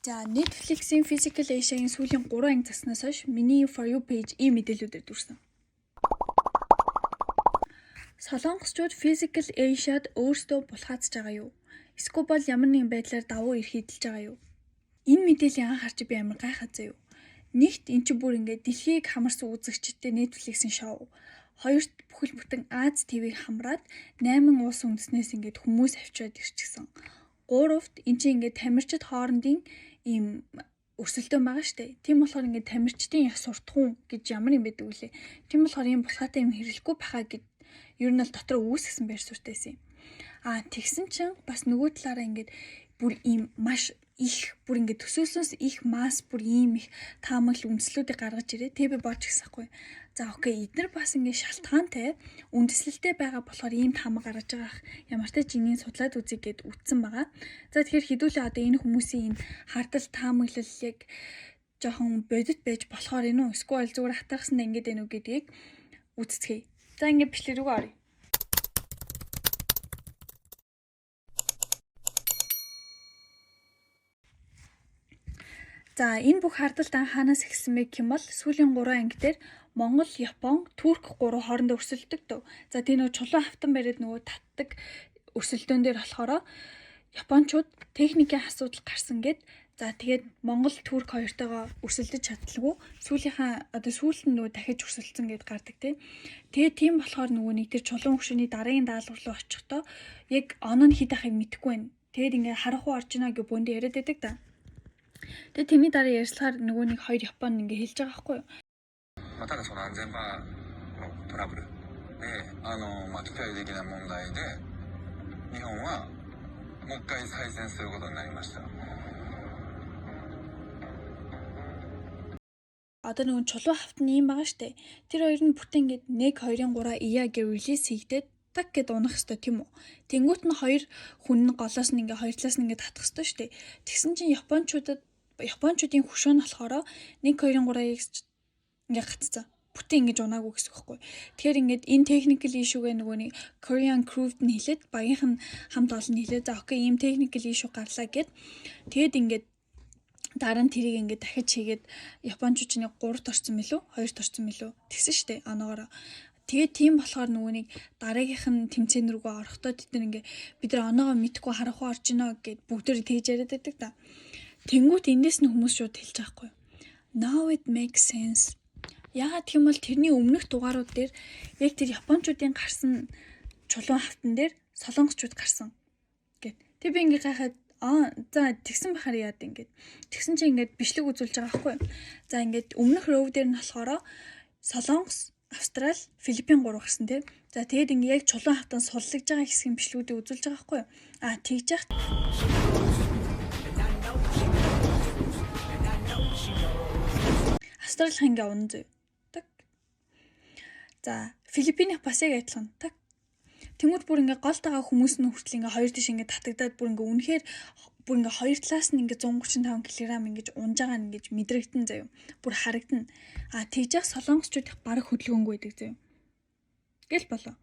За Netflix-ийн Physical Asia-гийн сүүлийн 3 анги заснаас хойш миний For You page ийм мэдээлэлүүд ирсэн. Солонгосчууд Physical Asia-д өөрсдөө булхаацж байгаа юу? Эсвэл бол ямар нэгэн байдлаар давуу эрх эдэлж байгаа юу? Энэ мэдээллийн анх харж би амар гайхаад заяа. Нэгт эн чинь бүр ингээд дэлхийг хамарсан үзэгчдтэй Netflix-ийн шоу. Хоёрт бүхэл бүтэн Аз ТV-г хамраад 8 улс үндэснээс ингээд хүмүүс авчиад ирчихсэн. Гуравт эн чинь ингээд тамирчид хоорондын ийм өрсөлдөөн байгаа штэ. Тийм болохоор ингээд тамирчдын яг суртахуун гэж ямар юм байдаг вүлээ. Тийм болохоор ийм булхаатай юм хэрэглэхгүй байхаа гэд ер нь л дотор үүсгэсэн байр суурьтайсэн юм. Тэгсэн чинь бас нөгөө талаараа ингээд бүр ийм маш их бүр ингээд төсөөлснөөс их масс бүр ийм их таамаглал үндэслүүдийг гаргаж ирээ. Тэг би бодож гисэхгүй. За окей, эдгээр бас ингээд шалтгаантай үндэслэлтэй байгаа болохоор ийм таамаг гаргаж байгаа ямар ч чиний судлаад үзье гэд үтсэн байгаа. За тэгэхээр хэдүүлээ одоо энэ хүмүүсийн энэ хардал таамаглал яг жоохон бодит байж болохоор энэ үү? Эсвэл зүгээр хатаагсан ингээд энэ үү гэдгийг үздцгээе. За ингээд бичлэг рүү оръё. За энэ бүх хардалт хаанаас эхэлсэн бэ гэх юм бол сүүлийн 3 анги дээр Монгол, Япон, Турк 3 хоорондоо өрсөлдөг дөө. За тийм нөгөө чулуун хавтан бариад нөгөө татдаг өрсөлдөөн дээр болохоор Япончууд техникийн асуудал гарсан гэд за тэгээд Монгол, Турк хоёртойгоо өрсөлдөж чадлаггүй. Сүүлд нь нөгөө дахиж өрсөлдсөн гэд гардаг тий. Тэгээд тийм болохоор нөгөө нэг тэр чулуун хөшөөний дараагийн даалгавар руу очихдоо яг он нь хэд ахыг мэдэхгүй байна. Тэгээд ингээд харахгүй орж ийнэ гэж бүнд яриад байдаг да. Тэгээд тэмээ дараа ярьслахаар нөгөө нэг хоёр Япон ингээ хэлж байгаа байхгүй юу? ただその安全バーのトラブルで、機械的な問題で日本はもう一回再選することになりました。 Одоо нөгөө чулуу хавтны юм байгаа штэ. Тэр хоёр нь бүтэн ингээд 1 2 3 ия гэж релиз хийгдээд так гэд унах хэвээр тийм үү. Тэнгүүт нь хоёр хүн голоос нь ингээ хоёр талаас нь ингээ татах хэвээр штэ. Тэгсэн чинь Япончуудын хөшөө нь болохоор 1 2 3-ыг ингээ гаццаа. Бүтэн ингэж унаагүй гэсэн үг байхгүй. Тэгэхээр ингээд энэ technical issue-гээ нөгөө нэг Korean crew-д нь хэлээд багийнх нь хамт олон хэлээд за окей ийм technical issue гарлаа гэд тэгэд ингээд дараа нь тэрийг ингээд дахиж хийгээд Япончуудын 3-т орсон мэлүү 2-т орсон мэлүү тэгсэн штэ оноогоор. Тэгээд тийм болохоор нөгөө нэг дараагийнх нь тэмцээн рүүгээ орохдоо тэд нар ингээ бид нар оноогоо мэдхгүй харахгүй орж ийнө гэд бүгдөө тэгж яриад байдаг та. Тэнгүүт эндээс нь хүмүүс шууд хэлж байгаа хгүй. Now it makes sense. Яагаад гэх юм бол тэрний өмнөх дугаарууд дээр яг тэр Япончуудын гарсан чулуун хавтан дээр солонгосчууд гарсан гэд. Тэг би ингээ гайхаад за тэгсэн бахаар яад ингээд. Тэгсэн чинь ингээд бичлэг үзүүлж байгаа байхгүй юу. За ингээд өмнөх роу дээр нь болохоор Солонгос, Австрали, Филиппин 3 гарсан тий. За тэгээд ингээ яг чулуун хавтан суллагдж байгаа хэсгийн бичлгүүдийг үзүүлж байгаа байхгүй юу. Тэгж яах. Австралих ингээ унан зөө. Так. За Филиппиних бас яг адилхан. Так. Тэнгүүд бүр ингээ гол тагаа хүмүүс нь хүртэл ингээ хоёр тийш ингээ татагдаад бүр ингээ үнэхээр бүр ингээ хоёр талаас нь ингээ 135 кг ингээ унж байгаа нь ингээ мэдрэгдэн заяа. Бүр харагдана. Тэгж яах солонгосчууд их бараг хөдөлгөөнгүй байдаг заяа. Гэл болоо.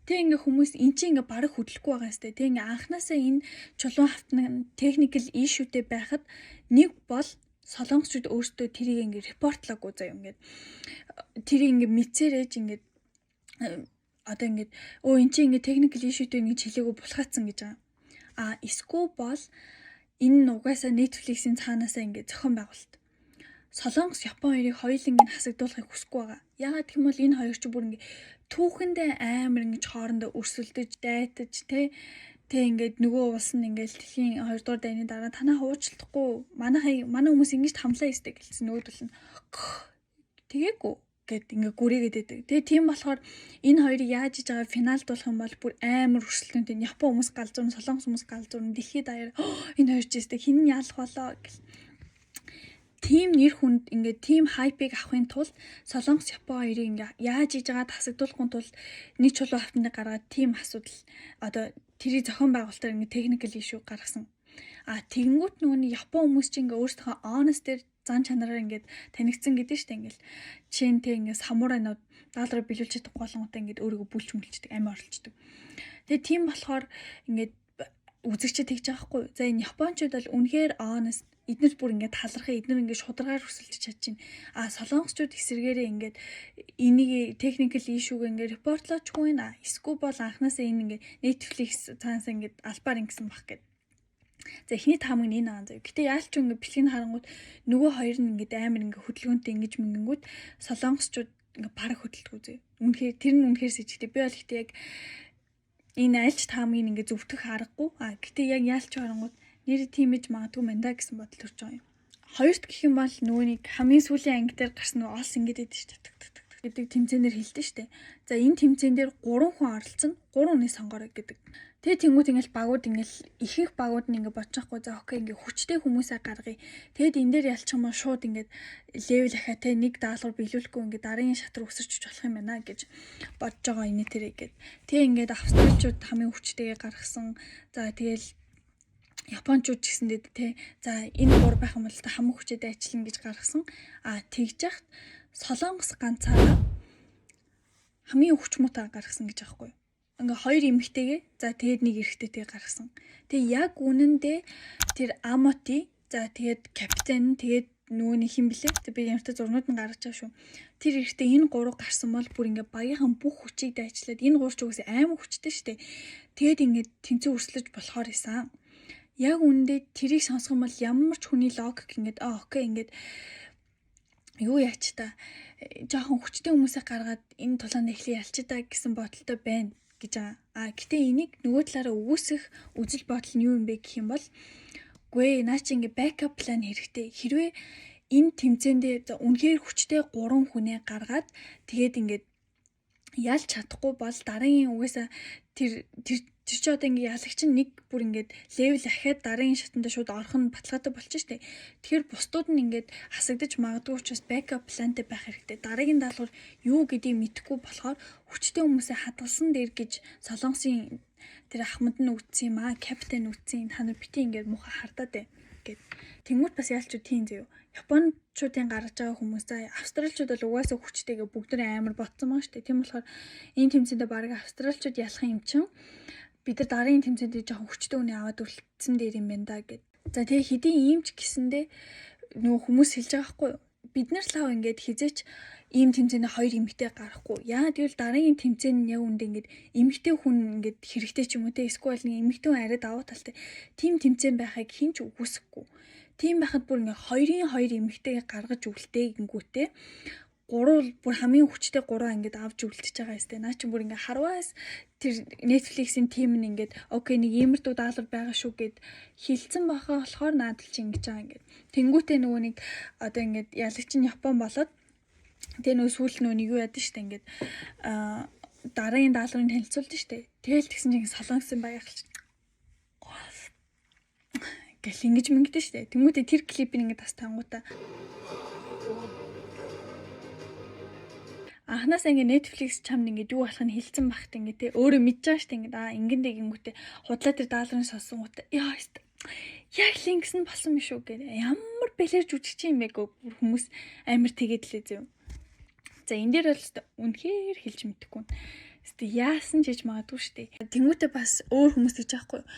Тэг ингээ хүмүүс эн чинь ингээ бараг хөдлөхгүй байгаа сте. Тэг ингээ анханасаа энэ чулуун хавтны technical issue-тэй байхад нэг бол солонгосчууд өөрсдөө тэрийг ингээ репортлоогүй заяа ингээ. Тэрийг ингээ мэдсээрэж ингээ одоо ингээд энэ чинь ингээд technical issue-тэй нэг хэлээгүй булхаацсан гэж байгаа. Эсвэл бол энэ угаасаа Netflix-ийн цаанаасаа ингээд зохион байгуулалт. Солонгос, Япон хоёрыг хоёуланг нь хасагдуулахыг хүсэхгүй байгаа. Яагаад гэх юм бол энэ хоёр ч бүр ингээд түүхэндээ амар ингэж хоорондоо өрсөлдөж, дайтаж тэ ингээд нөгөө улс нь ингээд дэлхийн 2 дугаар дайны дараа танаа хуучлахгүй манай хүмүүс ингэж хамлаа ёстой гэлсэн нөгөөдөл нь тэгээгүй гэд ингээ гүрээгээд байдаг. Тэгээ тийм болохоор энэ хоёрыг яаж хийж байгаа финалд болох юм бол бүр амар өрсөлдөөнтэй Япон хүмүүс галзуурн, солонгос хүмүүс галзуурн дэлхийд даяар энэ хоёр ч гэсэн хин нь ялах болоо гэл. Тим нэр хүнд ингээ тим хайпыг авахын тулд солонгос, Япон хоёрыг ингээ яаж хийж байгаа тасагдуулахын тулд нэг чулуу хавтанд гаргаад тим асуудал одоо тэрийг зохион байгуулалтаар ингээ technical issue гаргасан. Тэгэнгүүт нөгөө Япон хүмүүс чинь ингээ өөрсдөө honest дээр зан чанараар ингээд танигдсан гэдэг штэ ингээл жишээнтэй ингээд самурайнууд даалгараа биелүүлж чадахгүй болгонтой ингээд өөрийгөө бүлж мүлчдэг амиа орлцдог. Тэгээ тийм болохоор ингээд үзэгчд тэгж байгаа хгүй. За энэ Япончууд бол үнэхээр honest. Эднэр бүр ингээд талархаа, эднэр ингээд шударгаар хүсэлж чадчихна. Солонгосчууд эсэргээрээ ингээд энийг technical issue-г ингээд репортлоочгүй наа. Эсвэл бол анханасаа энэ ингээд Netflix цаанаас ингээд албаар ингэсэн баг гэд. За эхний таамаг энэ аа зав. Гэтэ яалч ингээд бичлэгийг харангууд нөгөө хоёр нь ингээд амар ингээд хөдөлгөөнтэй ингэж мэнгэнгүүд солонгосчууд ингээд бараг хөдөлдөг үзье. Үнэхээр тэр нь үнэхээр сэжигтэй. Би бол ихтэй яг энэ альч таамыг ингээд зөвтгөх аргагүй. Гэтэ яг яалч харангууд нэр тиймэж магадгүй мэн да гэсэн бодол төрж байгаа юм. Хоёрт гэх юм бол нөгөөнийг хамгийн сүүлийн анги дээр гарсан нөгөө олс ингээд идэв шүү дээ. Гэдэг тэмцээнээр хэлдэг шүү дээ. За энэ тэмцээн дээр 3 хүн оролцсон. 3 хүний сонгороо гэдэг. Тэгээ тэнгуут ингээл багууд ингээл ихэнх багууд нь ингээд бодчихгүй за окей ингээд хүчтэй хүмүүсээ гаргая. Тэгэд энэ дээр ялчих юм бол шууд ингээд левел ахаа те нэг даалгавар биелүүлэхгүй ингээд дараагийн шатар өсөрч болох юм байна гэж бодож байгаа энэ тэрэг гээд. Тэгээ ингээд австраличууд хамгийн хүчтэйгээ гаргасан. За тэгэл Япончууд ч гэсэндээ те за энэ гур байх юм бол та хамгийн хүчтэй ажиллана гэж гаргасан. Тэгж яхад солонгос ганцаараа хамгийн хүч муутай гаргасан гэж аахгүй. Ингээ хоёр эмэгтэйгээ за тэгээд нэг эрэгтэйтэй гаргасан. Тэгээ яг үнэндээ тэр Амоти за тэгээд капитан тэгээд нөгөөний хин блэ. Тэг би ямартай зурнууд нь гаргаж байгаа шүү. Тэр эрэгтэй энэ гурав гарсан бол бүр ингээ багийнхан бүх хүчийг дайчлаад энэ гурч угсаа амар хүчтэй штэ. Тэгээд ингээ тэнцээ өрсөлдөж болохоор исэн. Яг үндэ тэрийг сонсох юм бол ямар ч хүний логик ингээд окей ингээд юу яач та жоохон хүчтэй хүмүүсээ гаргаад энэ тулаанд эхлэе ялч та гэсэн бодолтой байна гэж байгаа. Гэтэ энийг нөгөө талаараа үүсэх үзэл бодол нь юу юм бэ гэх юм бол үгүй наа чи ингээд backup plan хэрэгтэй. Хэрвээ энэ тэмцээндээ үнэхээр хүчтэй 3 хүнээ гаргаад тэгээд ингээд ялч чадахгүй бол дараагийн угаасаа тэр чи одоо ингээ ялагч нэг бүр ингээд левел ахиад дараагийн шатанд шууд орох нь баталгаатай болчих штеп. Тэгэхээр бусдууд нь ингээд хасагдаж магадгүй учраас backup planтэй байх хэрэгтэй. Дараагийн даалгавар юу гэдгийг мэдэхгүй болохоор хүчтэй хүмүүсээ хадгалсан дээр гэж солонгосын тэр ахмад нь үтсэн юм капитан үтсэн та нар бити ингээд муха хардаад гэд. Тэнгүүд бас яалчгүй тийм зөө. Япончуудын гаргаж байгаа хүмүүс за австралчууд бол угаасаа хүчтэйгээ бүгд амар ботсон байгаа штеп. Тийм болохоор энэ тэмцээндээ баг австралчууд ялах юм чин бид нар дараагийн тэмцээнд жоохон хүчтэй үний аваад үлдсэн дээр юм байна да гэд. За тэгээ хэдийн ийм ч гэсэндээ нөгөө хүмүүс хэлж байгаа хгүй юу? Бид нар лав ингээд хизээч ийм тэмцээний хоёр эмэгтэй гарахгүй. Яа гэвэл дараагийн тэмцээн нь яг үндэ ингээд эмэгтэй хүн ингээд хэрэгтэй ч юм уу те эсвэл нэг эмэгтэй хүн арай давуу талтай. Тим тэмцээн байхыг хэн ч үгүйсэхгүй. Тийм байхад бүр ингээд хоёр эмэгтэйгээ гаргаж үлдээ гингүүтээ 3 бүр хамгийн хүчтэй 3 ингээд авч үлдчихэж байгаа юм. Наа чи бүр ингээд харваас тэр Netflix-ийн тим нь ингээд окей нэг иймэрдүү даалгавар байгаа шүү гэд хилцэн бахаа болохоор наадл чи ингэж байгаа ингээд. Тэнгүүтээ нөгөө нэг одоо ингээд ялагч нь Япон болоод тэгээ нөгөө сүүл нөгөө нэг юу яд штэ ингээд дараагийн даалгаврыг танилцуулдаг штэ. Тэгэл тэгсэн чинь солонгосын баягалч гэл ингэж мэнгдэж штэ. Тэнгүүтээ тэр клипийг ингээд бас тангуута анханасаа ингээ Netflix чамд ингээ юу болох нь хэлсэн багт ингээ те өөрөө мэдж байгаа штэ ингээ ингэндээ гингүүтээ худлаа тэр даалгаврыг сонссон гутаа яа яг линкс нь болсон юм шүү гэх ямар бэлэрж үжих юм бэ гоо хүмүүс амар тэгээд лээ зөө. За энэ дээр бол үнэхээр хэлж мэдэхгүй. Яасан ч хийж магадгүй штэ. Тэнгүүтээ бас өөр хүмүүс гэж байхгүй юу?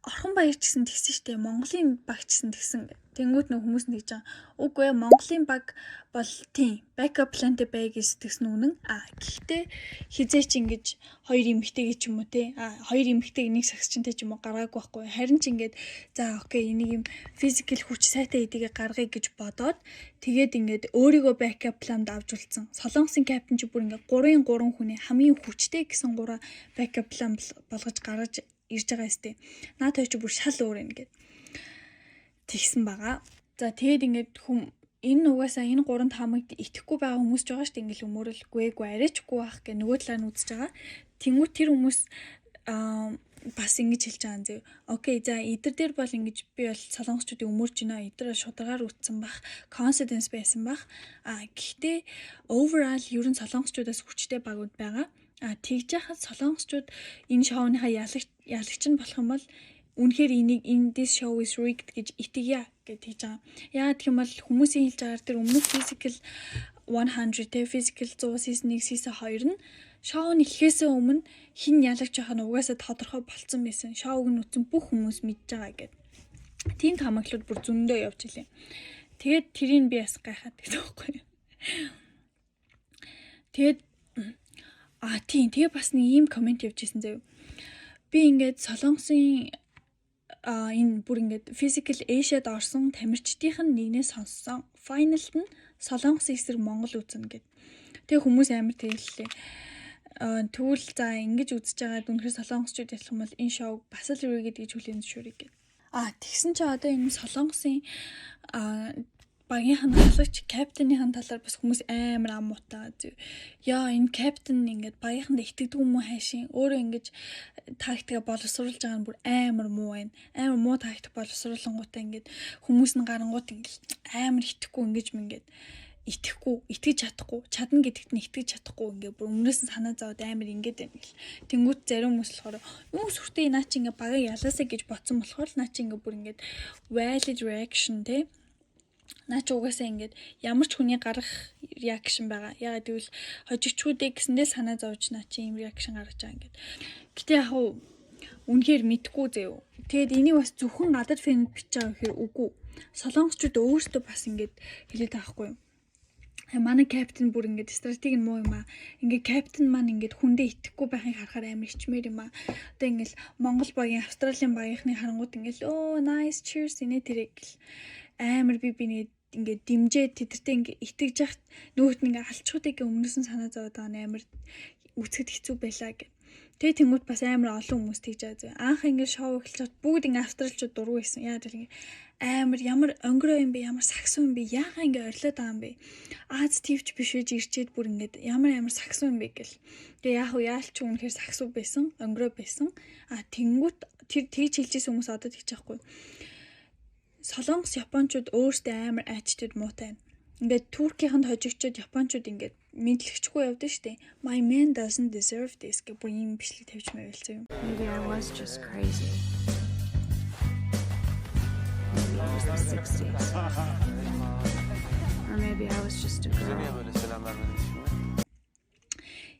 Орхон баяр ч гэсэн тэгсэн штэ. Монголын баг ч гэсэн тэгсэн. Тэнгүүт нөх хүмүүс нэгж байгаа. Үгүй ээ Монголын баг бол тийм backup plan-тэй бай гэж тэгсэн үнэн. Гэхдээ хизээч ингэж хоёр эмэгтэй гэж юм уу те. Хоёр эмэгтэй нэг сагсчинтэй ч юм уу гаргаагүй байхгүй. Харин ч ингэж за окей энийг юм physical хүч сайтай эдийгээ гаргая гэж бодоод тэгээд ингэж өөрийгөө backup plan-д авч үлдсэн. Солонгосын капитан ч бүр ингэ 3 хүний хамгийн хүчтэй гэсэн 3 backup plan болгож гаргаж ирж байгаа юм. Наадтай ч бүр шал өөр юм гээд тэгсэн байгаа. За тэгээд ингээд энэ угаасаа энэ 3 таамагт итгэхгүй байгаа хүмүүс ч байгаа шүү дээ. Ингээл өмөрөлгүй арайчгүй байх гэх нөгөө талаар нь үзэж байгаа. Тэнгүүт тэр хүмүүс бас ингэж хэлж байгаа юм зөө. Окей за эдэр дээр бол ингэж би бол солонгосчуудын өмөрж байна. Эдэр шударгаар үтсэн бах, confidence байсан бах. Гэхдээ overall ер нь солонгосчуудаас хүчтэй багууд байгаа. Тэгж яхад солонгосчууд энэ шоуныхаа ялагч нь болох юм бол үнэхээр энийг this show is rigged гэж итгэя гэж хэлж байгаа. Яагаад гэх юм бол хүмүүсийн хэлж байгаагаар тэр өмнөх physical 100 те physical 100 season 1 season 2 нь Шоуны эхлэхээс өмнө хин ялагч байгаа нь угаасаа тодорхой болцсон байсан. Шоуг нь үзсэн бүх хүмүүс мэдж байгаа гэд. Тийм хамааглууд бүр зөндөө явж илээ. Тэгээд тэрийг би бас гайхаад байдаг байхгүй юу. Тэгээд тийм тэгээ бас нэг ийм комент явж ирсэн заяа. Би ингээд Солонгосын энэ бүр ингээд Physical Asia-д орсон тамирчдын нэгнээс сонссон. Finalд нь Солонгос эсрэг Монгол үзнэ гэд. Тэгээ хүмүүс амар тэгэллээ. Тэгвэл за ингэж үзэж байгаа дүнхээр солонгосчууд ялах юм бол энэ шоуг бас л үргэлж гэж хүлээн зөвшөөрөе гэд. Тэгсэн чи одоо энэ Солонгосын багийнхан халагч капитаныхан талаар бас хүмүүс амар амуутаа зү. Яа энэ капитан ингээд багийнханд итгэдэг юм уу хайшин өөрөө ингэж тактика боловсруулж байгаа нь бүр амар муу байна. Амар муу тактик боловсруулангуудаа ингээд хүмүүс нь гарангууд ингээд амар итгэхгүй ингэж мингээд итгэж чадахгүй чадна гэдэгт нь итгэж чадахгүй ингээд бүр өмнөөс нь санаа зовоод амар ингээд байна гэл. Тэнгүүт зарим хүмүүс болохоор юу сүртэй наа чи ингээд багаа ялаасаа гэж ботсон болохоор наа чи ингээд бүр ингээд valid reaction те. Наач угаасаа ингээд ямар ч хүний гарах реакшн байгаа. Ягаад гэвэл хожигчүүдээ гэсэндээ санаа зовж наа чи ийм реакшн гаргаж байгаа ингээд. Гэтэ яг үнэхээр мэдгүй заяа. Тэгэд энийг бас зөвхөн гадаад фэнд бичиж байгаа гэхээр үгүй. Солонгосчууд өөрсдөө бас ингээд хэлээд байгаа хгүй юу. Манай капитан бүр ингээд стратеги нь муу юм аа. Ингээд капитан маань ингээд хүндээ итгэхгүй байхыг харахаар амар ичмээр юм аа. Одоо ингээд Монгол багийн Австралийн багийнхны харангууд ингээд nice cheers инээ тэрэг гэл амар биний ингээд дэмжээ тэдэртээ ингээд итгэж яхад нөгөөт нь ингээд алчхуудыг өмнөөс нь санаа зовоод байгаа нь амар үцгэд хэцүү байлаа гэх. Тэгээ тэнгууд бас амар олон хүмүүс тэгж байгаа. Анх ингээд шоу эхэлчиход бүгд ингээд австралчууд дургүй байсан. Яагаад гэвэл амар ямар өнгөрөө юм бэ, ямар сагсан юм бэ, яагаад ингээд орилоод байгаа юм бэ. Аз твч биш үж ирчээд бүр ингээд ямар сагсан юм бэ гэл. Тэгээ яалч үнэхээр сагсуу байсан, өнгөрөө байсан. Тэнгууд тэр тэгж хэлжсэн хүмүүс одоо тэгж байхгүй. Солонгос японочууд өөрсдөө амар ачтууд муутай. Ингээд Туркийнхэнд хожигчод японочууд ингээд мэдлэгчгүй явдсан шүү дээ. My man doesn't deserve this гэх бүр юм бичлэг тавьж мэрэлцээ юм. Maybe I was just crazy. Maybe it was the 60s. Or maybe I was just a girl.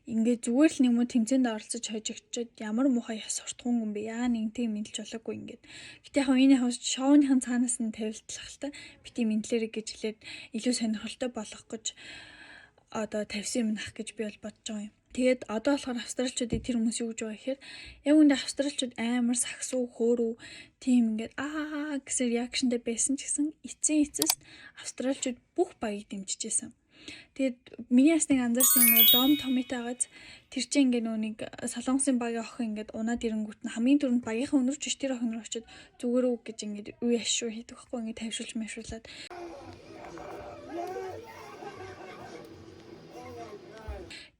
Ингээд зүгээр л нэг тэмцээнд оролцож хожигчод ямар муухай яс суртахуун юм бэ? Яа нэг тийм мэдлж болоогүй ингээд. Гэтэ яг энэ шоуныхан цаанаас нь тавилтлах л та бити мэдлэрэг гэж хэлээд илүү сонирхолтой болгох гэж одоо тавьсан юм нах гэж би бол бодож байгаа юм. Тэгээд одоо болохоор австралчуудыг тэр хүмүүс юу гэж байгаа гэхээр яг үндэ австралчууд амар сагсуу хөөрөв тийм ингээд гэсэн реакшнтэй байсан ч гэсэн эцэст австралчууд бүх багийг дэмжижсэн. Тэгээд миний ясныг анзаарсан нөө Дом Томитагаас тэр чинь ингээ нөө нэг Солонгосын багийн охин ингээд унаад ирэнгүүт нь хамгийн түрүүнд багийнхаа өнөрч биш тэр охин руу очиод зүгээр үг гэж ингээд үе ашгүй хийдэг байхгүй ингээ тавьшуулж машруулаад.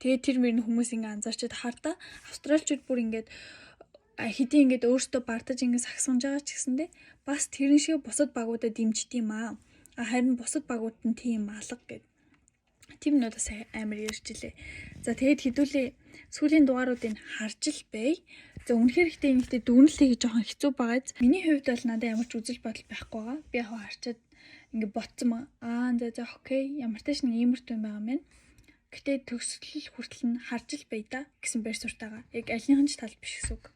Тэгээд тэр мөрний хүмүүс ингээ анзаарчаад хартаа австралчууд бүр ингээд хэдий ингээд өөртөө бардаж ингээ сагсгаж байгаа ч гэсэндээ бас тэрэн шиг бусад багуудад дэмждэг юм аа. Харин бусад багууд нь тийм алга гэдэг. Тийм нөтө сайн амар ярьжлээ. За тэгээд хэдүүлээ сүүлийн дугааруудыг харж л бай. За үнэхээр ихтэй дүүнэлтэй гэж жоохон хэцүү байгааз. Миний хувьд бол надад ямар ч үзэл бодол байхгүй байгаа. Би яг харчаад ингээ ботсон маа. За окей. Ямар ч нэг иймэрт юм байгаа мэн. Гэтэ төгсөл хүртэл нь харж л бай да гэсэн байр суртаагаа. Яг алийнхын ч тал биш гэсэн үг.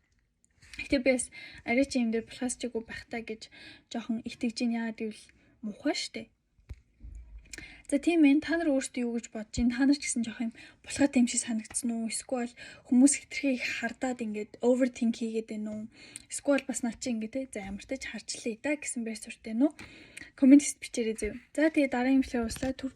Гэтэ би бас арай ч юм дээр болохоос чигүй байх та гэж жоохон итгэж ин яагаад гэвэл муухай штэ. За тийм ээ та нар өөрсдөө юу гэж бодож байна? Та нар ч гэсэн жоох юм булхаад юм шиг санагдсан уу? Эсвэл хүмүүс хитрхээ их хардаад ингээд overthink хийгээд байна уу? Эсвэл бас наа чи ингээд за ямар ч тач харчлаа да гэсэн байр суртаа нү? Коммент бичээрэй зөө. За тэгээ дараагийн видео услаа түр